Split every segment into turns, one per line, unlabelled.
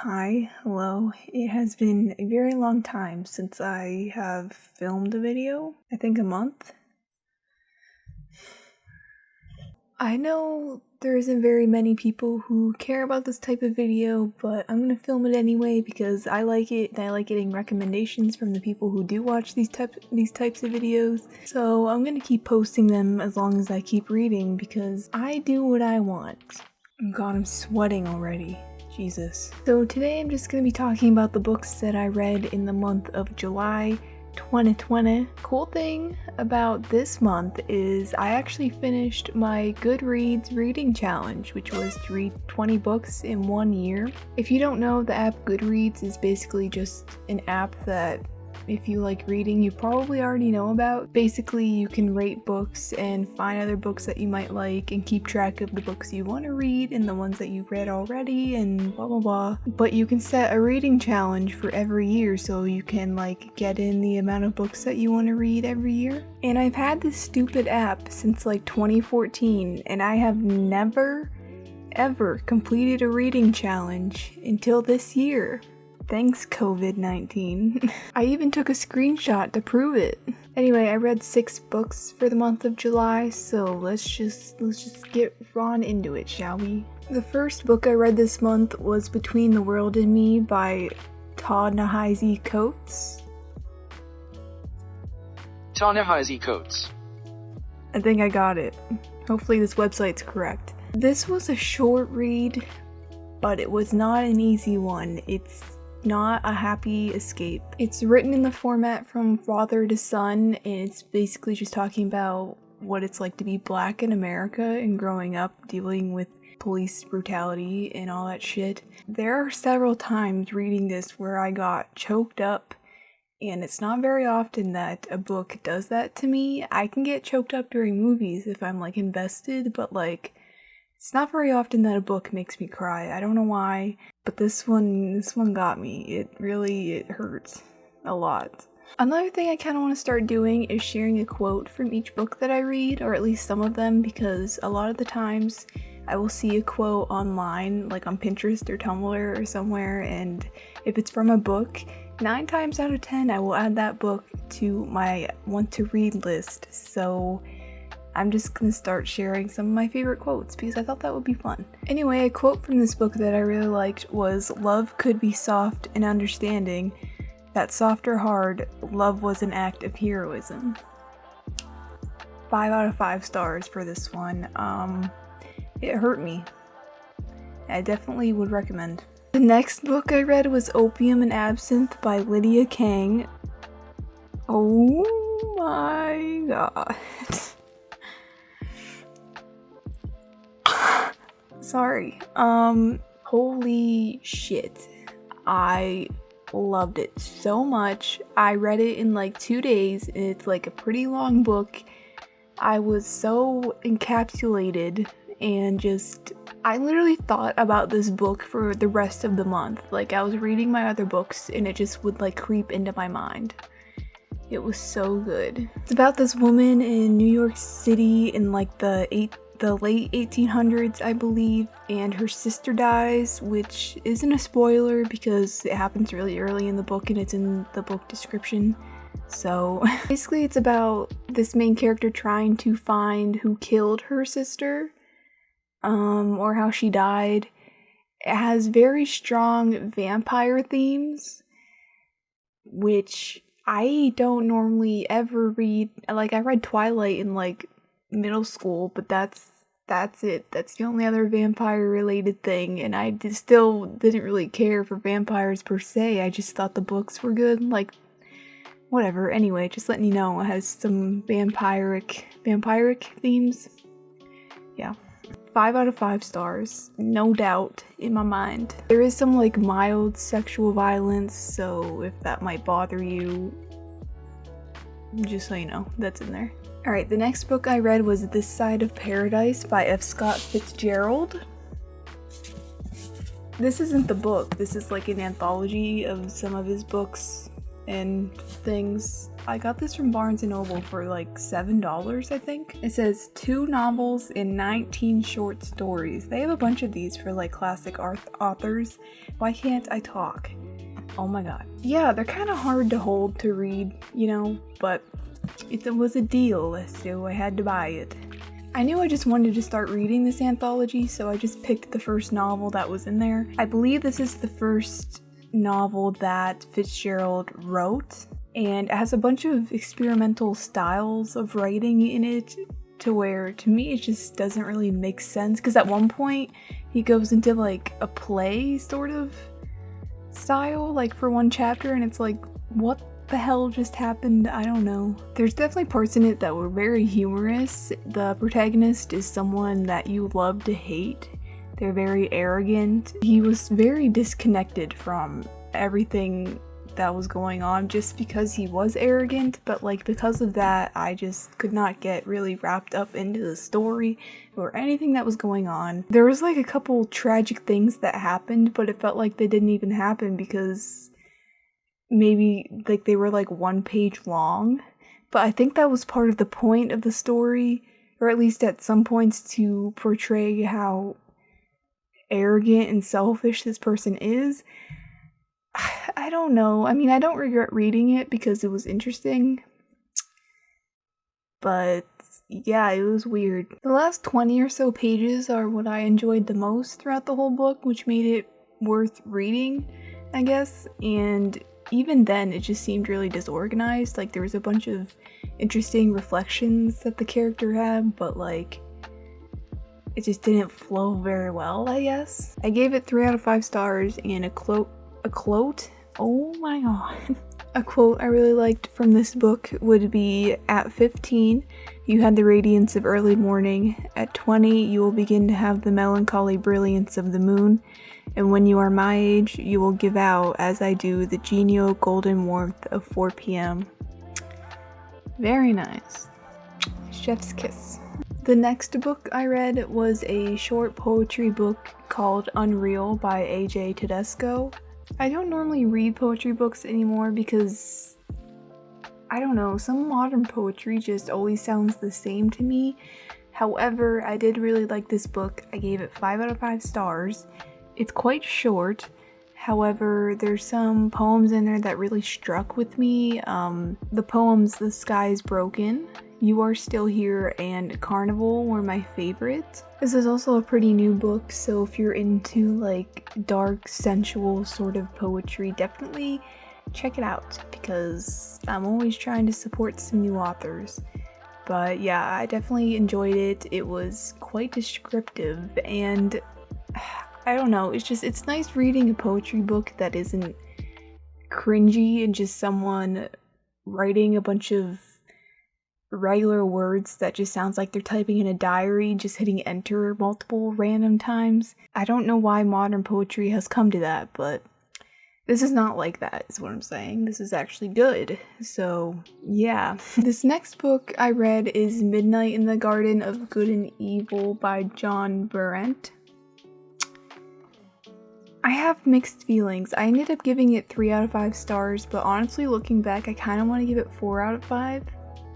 Hi, hello. It has been a very long time since I have filmed a video. I think a month. I know there isn't very many people who care about this type of video, but I'm gonna film it anyway because I like it and I like getting recommendations from the people who do watch these types of videos. So I'm gonna keep posting them as long as I keep reading because I do what I want. Oh god, I'm sweating already. Jesus. So today I'm just going to be talking about the books that I read in the month of July 2020. Cool thing about this month is I actually finished my Goodreads reading challenge, which was to read 20 books in 1 year. If you don't know, the app Goodreads is basically just an app that if you like reading, you probably already know about. Basically, you can rate books and find other books that you might like and keep track of the books you want to read and the ones that you've read already and blah blah blah. But you can set a reading challenge for every year so you can like get in the amount of books that you want to read every year. And I've had this stupid app since like 2014 and I have never ever completed a reading challenge until this year. Thanks, COVID-19. I even took a screenshot to prove it. Anyway, I read 6 books for the month of July, so let's just get on into it, shall we? The first book I read this month was Between the World and Me by Ta-Nehisi Coates.
Ta-Nehisi Coates.
I think I got it. Hopefully this website's correct. This was a short read, but it was not an easy one. It's not a happy escape. It's written in the format from father to son, and it's basically just talking about what it's like to be black in America and growing up dealing with police brutality and all that shit. There are several times reading this where I got choked up, and it's not very often that a book does that to me. I can get choked up during movies if I'm like invested, but like it's not very often that a book makes me cry. I don't know why, but this one got me. It hurts a lot. Another thing I kind of want to start doing is sharing a quote from each book that I read, or at least some of them, because a lot of the times I will see a quote online, like on Pinterest or Tumblr or somewhere, and if it's from a book, 9 times out of 10 I will add that book to my want to read list. So I'm just gonna start sharing some of my favorite quotes because I thought that would be fun. Anyway, a quote from this book that I really liked was, "Love could be soft and understanding. That soft or hard, love was an act of heroism." 5 out of 5 stars for this one. It hurt me. I definitely would recommend. The next book I read was Opium and Absinthe by Lydia Kang. Oh my god. Sorry. Holy shit. I loved it so much. I read it in like 2 days, and it's like a pretty long book. I was so encapsulated and I literally thought about this book for the rest of the month. Like I was reading my other books and it just would like creep into my mind. It was so good. It's about this woman in New York City in like the late 1800s, I believe, and her sister dies, which isn't a spoiler because it happens really early in the book and it's in the book description. So basically it's about this main character trying to find who killed her sister, or how she died. It has very strong vampire themes, which I don't normally ever read. Like I read Twilight in like middle school, but that's it. That's the only other vampire related thing, and I still didn't really care for vampires per se. I just thought the books were good. Like whatever. Anyway, just letting you know, it has some vampiric themes. Yeah. 5 out of 5 stars, no doubt in my mind. There is some like mild sexual violence, so if that might bother you, just so you know, that's in there. Alright, the next book I read was This Side of Paradise by F. Scott Fitzgerald. This isn't the book, this is like an anthology of some of his books and things. I got this from Barnes & Noble for like $7, I think. It says 2 novels and 19 short stories. They have a bunch of these for like classic authors. Why can't I talk? Oh my god. Yeah, they're kind of hard to hold to read, you know, but it was a deal, so I had to buy it. I knew I just wanted to start reading this anthology, so I just picked the first novel that was in there. I believe this is the first novel that Fitzgerald wrote, and it has a bunch of experimental styles of writing in it to where, to me, it just doesn't really make sense, because at one point he goes into like a play sort of style, like for one chapter, and it's like, what the hell just happened? I don't know. There's definitely parts in it that were very humorous. The protagonist is someone that you love to hate. They're very arrogant. He was very disconnected from everything that was going on just because he was arrogant, but like because of that, I just could not get really wrapped up into the story or anything that was going on. There was like a couple tragic things that happened, but it felt like they didn't even happen because maybe like they were like 1 page long, but I think that was part of the point of the story, or at least at some points, to portray how arrogant and selfish this person is. I don't know. I mean, I don't regret reading it because it was interesting, but yeah, it was weird. The last 20 or so pages are what I enjoyed the most throughout the whole book, which made it worth reading, I guess, and even then it just seemed really disorganized. Like there was a bunch of interesting reflections that the character had, but like it just didn't flow very well, I guess. I gave it 3 out of 5 stars, and a quote, oh my god. A quote I really liked from this book would be, "At 15, you had the radiance of early morning. At 20, you will begin to have the melancholy brilliance of the moon. And when you are my age, you will give out, as I do, the genial golden warmth of 4 p.m. Very nice. Chef's kiss. The next book I read was a short poetry book called Unreal by A.J. Tedesco. I don't normally read poetry books anymore because, I don't know, some modern poetry just always sounds the same to me. However, I did really like this book. I gave it 5 out of 5 stars. It's quite short. However, there's some poems in there that really struck with me. The poems "The Sky is Broken," "You Are Still Here," and "Carnival" were my favorite. This is also a pretty new book, so if you're into like dark, sensual sort of poetry, definitely check it out because I'm always trying to support some new authors. But yeah, I definitely enjoyed it. It was quite descriptive, and I don't know, it's nice reading a poetry book that isn't cringy and just someone writing a bunch of regular words that just sounds like they're typing in a diary, just hitting enter multiple random times. I don't know why modern poetry has come to that, but this is not like that, is what I'm saying. This is actually good. So, yeah. This next book I read is Midnight in the Garden of Good and Evil by John Berendt. I have mixed feelings. I ended up giving it 3 out of 5 stars, but honestly, looking back, I kind of want to give it 4 out of 5.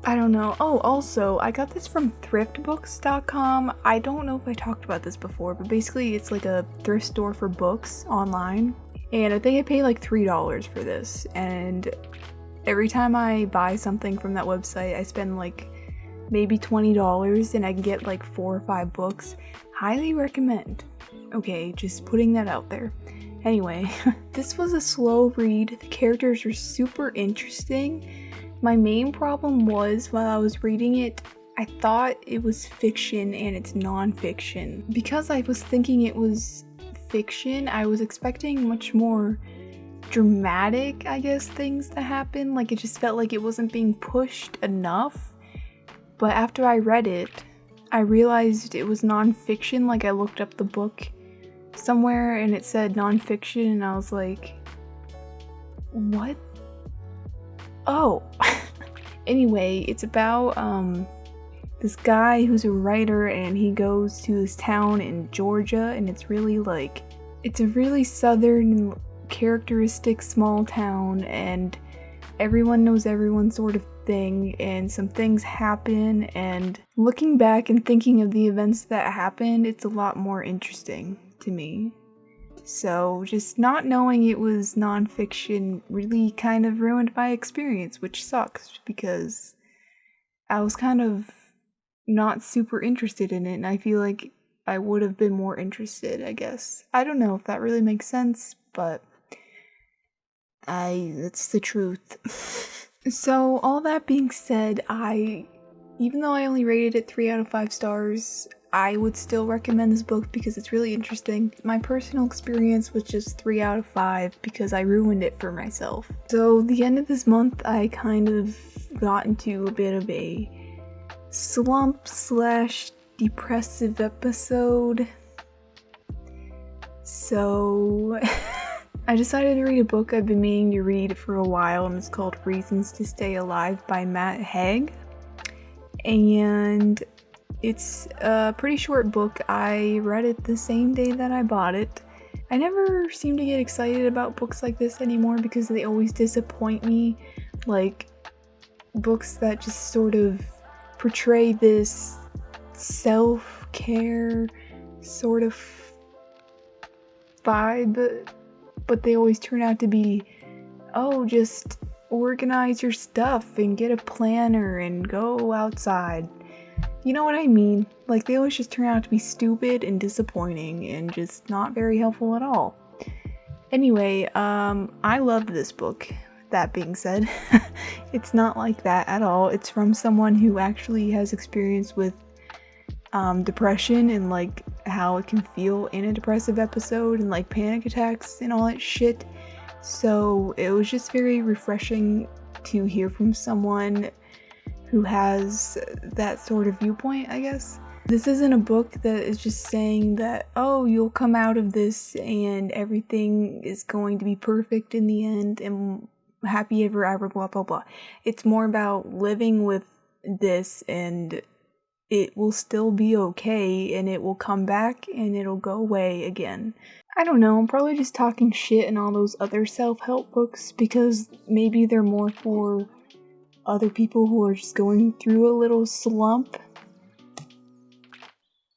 I don't know. Oh, also, I got this from thriftbooks.com. I don't know if I talked about this before, but basically it's like a thrift store for books online. And I think I paid like $3 for this. And every time I buy something from that website, I spend like maybe $20 and I can get like 4 or 5 books. Highly recommend. Okay, just putting that out there. Anyway, this was a slow read. The characters were super interesting. My main problem was, while I was reading it, I thought it was fiction and it's non-fiction. Because I was thinking it was fiction, I was expecting much more dramatic, I guess, things to happen. Like, it just felt like it wasn't being pushed enough. But after I read it, I realized it was non-fiction. Like, I looked up the book somewhere and it said non-fiction, and I was like, what? Oh. Anyway, it's about this guy who's a writer, and he goes to this town in Georgia, and it's a really southern characteristic small town, and everyone knows everyone sort of thing, and some things happen, and looking back and thinking of the events that happened, it's a lot more interesting to me. So just not knowing it was nonfiction really kind of ruined my experience, which sucks because I was kind of not super interested in it, and I feel like I would have been more interested, I guess. I don't know if that really makes sense, but it's the truth. So, all that being said, even though I only rated it 3 out of 5 stars, I would still recommend this book because it's really interesting. My personal experience was just 3 out of 5 because I ruined it for myself. So, the end of this month, I kind of got into a bit of a slump / depressive episode. So I decided to read a book I've been meaning to read for a while, and it's called Reasons to Stay Alive by Matt Haig. And it's a pretty short book. I read it the same day that I bought it. I never seem to get excited about books like this anymore because they always disappoint me. Like books that just sort of portray this self-care sort of vibe, but they always turn out to be, oh, just organize your stuff and get a planner and go outside. You know what I mean? Like, they always just turn out to be stupid and disappointing and just not very helpful at all. Anyway, I loved this book. That being said, it's not like that at all. It's from someone who actually has experience with depression and like how it can feel in a depressive episode and like panic attacks and all that shit. So it was just very refreshing to hear from someone who has that sort of viewpoint, I guess. This isn't a book that is just saying that, oh, you'll come out of this and everything is going to be perfect in the end and happy ever after, blah blah blah. It's more about living with this, and it will still be okay, and it will come back and it'll go away again. I don't know, I'm probably just talking shit in all those other self-help books because maybe they're more for other people who are just going through a little slump.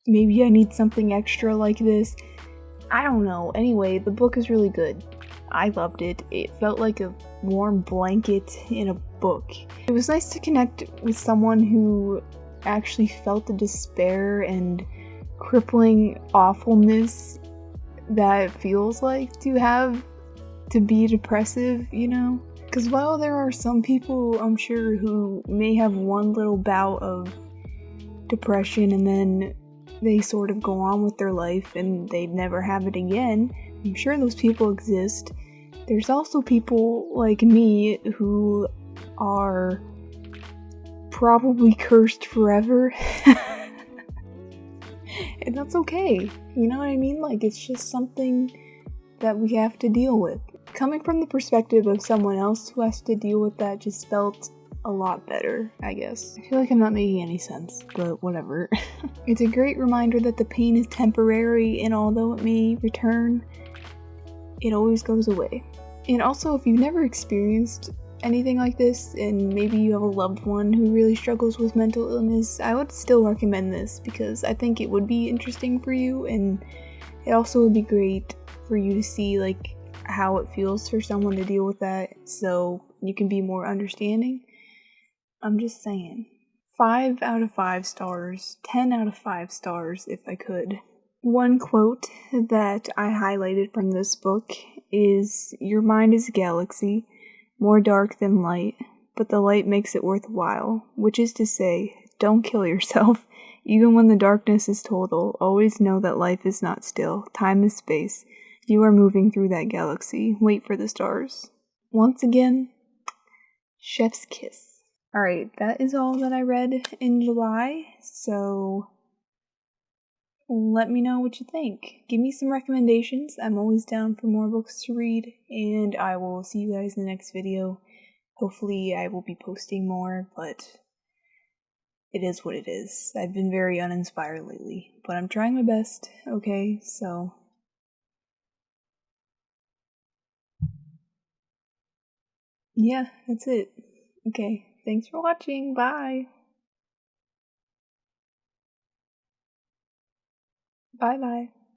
Maybe I need something extra like this. I don't know. Anyway, the book is really good. I loved it. It felt like a warm blanket in a book. It was nice to connect with someone who actually felt the despair and crippling awfulness that it feels like to be depressive, you know? Because while there are some people, I'm sure, who may have one little bout of depression and then they sort of go on with their life and they never have it again, I'm sure those people exist. There's also people like me who are probably cursed forever. And that's okay. You know what I mean? Like, it's just something that we have to deal with. Coming from the perspective of someone else who has to deal with that just felt a lot better, I guess. I feel like I'm not making any sense, but whatever. It's a great reminder that the pain is temporary, and although it may return, it always goes away. And also, if you've never experienced anything like this, and maybe you have a loved one who really struggles with mental illness, I would still recommend this because I think it would be interesting for you, and it also would be great for you to see like how it feels for someone to deal with that, so you can be more understanding. I'm just saying. 5 out of 5 stars, 10 out of 5 stars if I could. One quote that I highlighted from this book is, "Your mind is a galaxy, more dark than light, but the light makes it worthwhile," which is to say, don't kill yourself. Even when the darkness is total, always know that life is not still. Time is space. You are moving through that galaxy. Wait for the stars. Once again, chef's kiss. Alright, that is all that I read in July, so let me know what you think. Give me some recommendations. I'm always down for more books to read, and I will see you guys in the next video. Hopefully I will be posting more, but it is what it is. I've been very uninspired lately, but I'm trying my best, okay? So Yeah, that's it. Okay, thanks for watching. Bye. Bye bye.